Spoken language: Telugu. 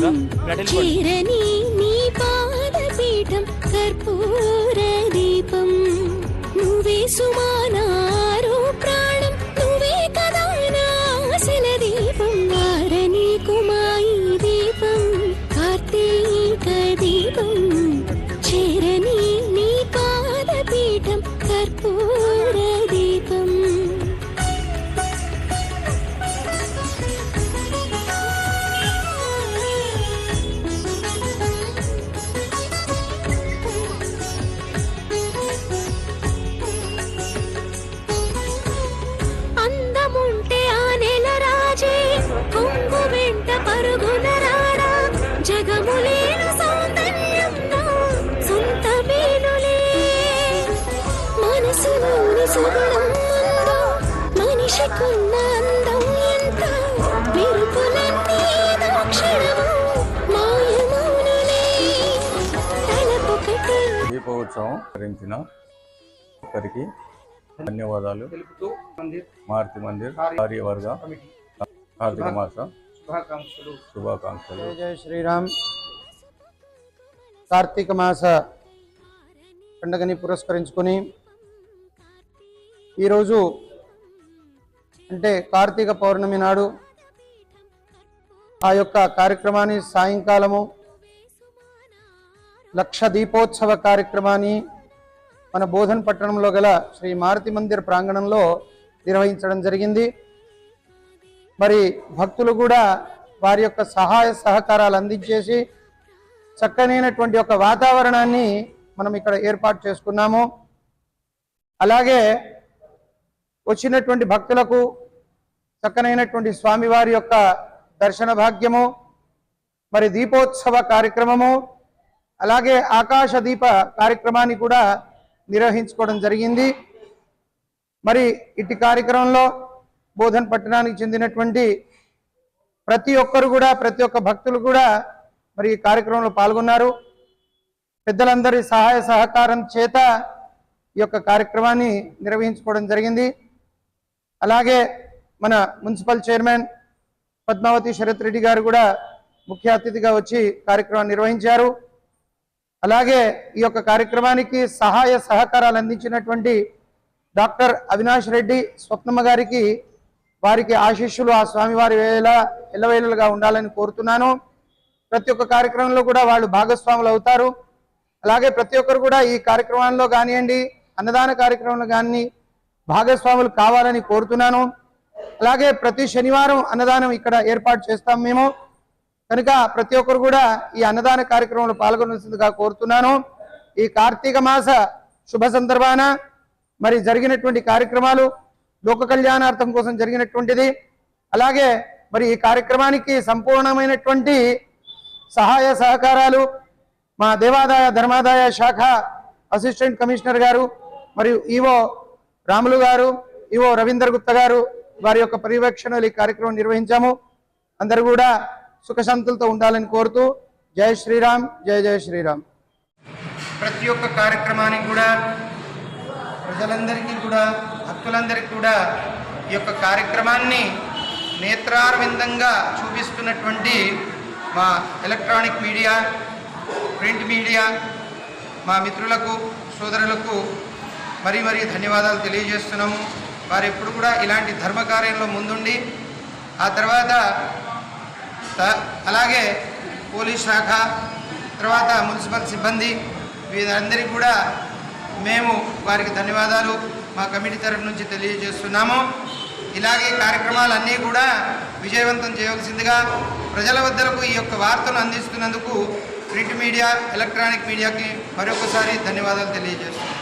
చీరని నీ పాదపీఠం కర్పూర దీపం నువ్వే సుమానారు ప్రాణం నువ్వే కదా నాశల దీపం వారణి కుమాయి దీపం కార్తీక దీపం చీరని నీ పాదపీఠం కర్పూర దీపం జగములేను సౌందర్యంలో సొంత వేలులే మనసులోని సుగుణంలో మనిషికున్న అందం ఎంత మెరుపులన్నీ క్షణము మాయమౌనులే తలపొకటి దీపోత్సవం భరించిన ఒక్కరికి ధన్యవాదాలు తెలుపుతూ మారుతి మందిర్ కార్యవర్గ కార్తీక మాస శుభాకాంక్షలు. జయ శ్రీరామ్. కార్తీక మాస పండుగని పురస్కరించుకొని ఈరోజు అంటే కార్తీక పౌర్ణమి నాడు ఆ యొక్క కార్యక్రమాన్ని సాయంకాలము లక్ష దీపోత్సవ కార్యక్రమాన్ని మన బోధన్ పట్టణంలో గల శ్రీ మారుతి మందిర్ ప్రాంగణంలో నిర్వహించడం జరిగింది. మరి భక్తులు కూడా వారి యొక్క సహాయ సహకారాలు అందించేసి చక్కనైనటువంటి ఒక వాతావరణాన్ని మనం ఇక్కడ ఏర్పాటు చేసుకున్నాము. అలాగే వచ్చినటువంటి భక్తులకు చక్కనైనటువంటి స్వామివారి యొక్క దర్శన భాగ్యము, మరి దీపోత్సవ కార్యక్రమము, అలాగే ఆకాశ దీప కార్యక్రమాన్ని కూడా నిర్వహించుకోవడం జరిగింది. మరి ఇటు కార్యక్రమంలో బోధన్ పట్టణానికి చెందినటువంటి ప్రతి ఒక్కరు కూడా ప్రతి ఒక్క భక్తులు కూడా మరి ఈ కార్యక్రమంలో పాల్గొన్నారు. పెద్దలందరి సహాయ సహకారం చేత ఈ యొక్క కార్యక్రమాన్ని నిర్వహించుకోవడం జరిగింది. అలాగే మన మున్సిపల్ చైర్మన్ పద్మావతి శరత్ రెడ్డి గారు కూడా ముఖ్య అతిథిగా వచ్చి కార్యక్రమాన్ని నిర్వహించారు. అలాగే ఈ యొక్క కార్యక్రమానికి సహాయ సహకారాలు అందించినటువంటి డాక్టర్ అవినాష్ రెడ్డి స్వప్నమ్మ గారికి వారికి ఆశీస్సులు ఆ స్వామివారి ఎల్లవేళలుగా ఉండాలని కోరుతున్నాను. ప్రతి ఒక్క కార్యక్రమంలో కూడా వాళ్ళు భాగస్వాములు అవుతారు. అలాగే ప్రతి ఒక్కరు కూడా ఈ కార్యక్రమాల్లో కానివ్వండి, అన్నదాన కార్యక్రమంలో కానీ భాగస్వాములు కావాలని కోరుతున్నాను. అలాగే ప్రతి శనివారం అన్నదానం ఇక్కడ ఏర్పాటు చేస్తాం మేము, కనుక ప్రతి ఒక్కరు కూడా ఈ అన్నదాన కార్యక్రమంలో పాల్గొనవలసిందిగా కోరుతున్నాను. ఈ కార్తీక మాస శుభ సందర్భాన మరి జరిగినటువంటి కార్యక్రమాలు లోక కళ్యాణార్థం కోసం జరిగినటువంటిది. అలాగే మరి ఈ కార్యక్రమానికి సంపూర్ణమైనటువంటి సహాయ సహకారాలు మా దేవాదాయ ధర్మాదాయ శాఖ అసిస్టెంట్ కమిషనర్ గారు మరియు ఈవో రాములు గారు, ఈవో రవీందర్ గుప్తా గారు వారి యొక్క పర్యవేక్షణలో ఈ కార్యక్రమం నిర్వహించాము. అందరూ కూడా సుఖశాంతులతో ఉండాలని కోరుతూ జై శ్రీరామ్, జై జై శ్రీరామ్. ప్రతి ఒక్క కార్యక్రమానికి కూడా ప్రజలందరికీ కూడా భక్తులందరికీ కూడా ఈ యొక్క కార్యక్రమాన్ని నేత్రారవిందంగా చూపిస్తున్నటువంటి మా ఎలక్ట్రానిక్ మీడియా, ప్రింట్ మీడియా, మా మిత్రులకు సోదరులకు మరీ ధన్యవాదాలు తెలియజేస్తున్నాము. వారు ఎప్పుడు కూడా ఇలాంటి ధర్మకార్యంలో ముందుండి ఆ తర్వాత అలాగే పోలీస్ శాఖ, తర్వాత మున్సిపల్ సిబ్బంది వీరందరికీ కూడా మేము వారికి ధన్యవాదాలు మా కమిటీ తరఫు నుంచి తెలియజేస్తున్నాము. ఇలాగే కార్యక్రమాలన్నీ కూడా విజయవంతం చేయవలసిందిగా ప్రజల వద్దకు ఈ యొక్క వార్తను అందిస్తున్నందుకు ప్రింట్ మీడియా, ఎలక్ట్రానిక్ మీడియాకి మరొకసారి ధన్యవాదాలు తెలియజేస్తున్నాం.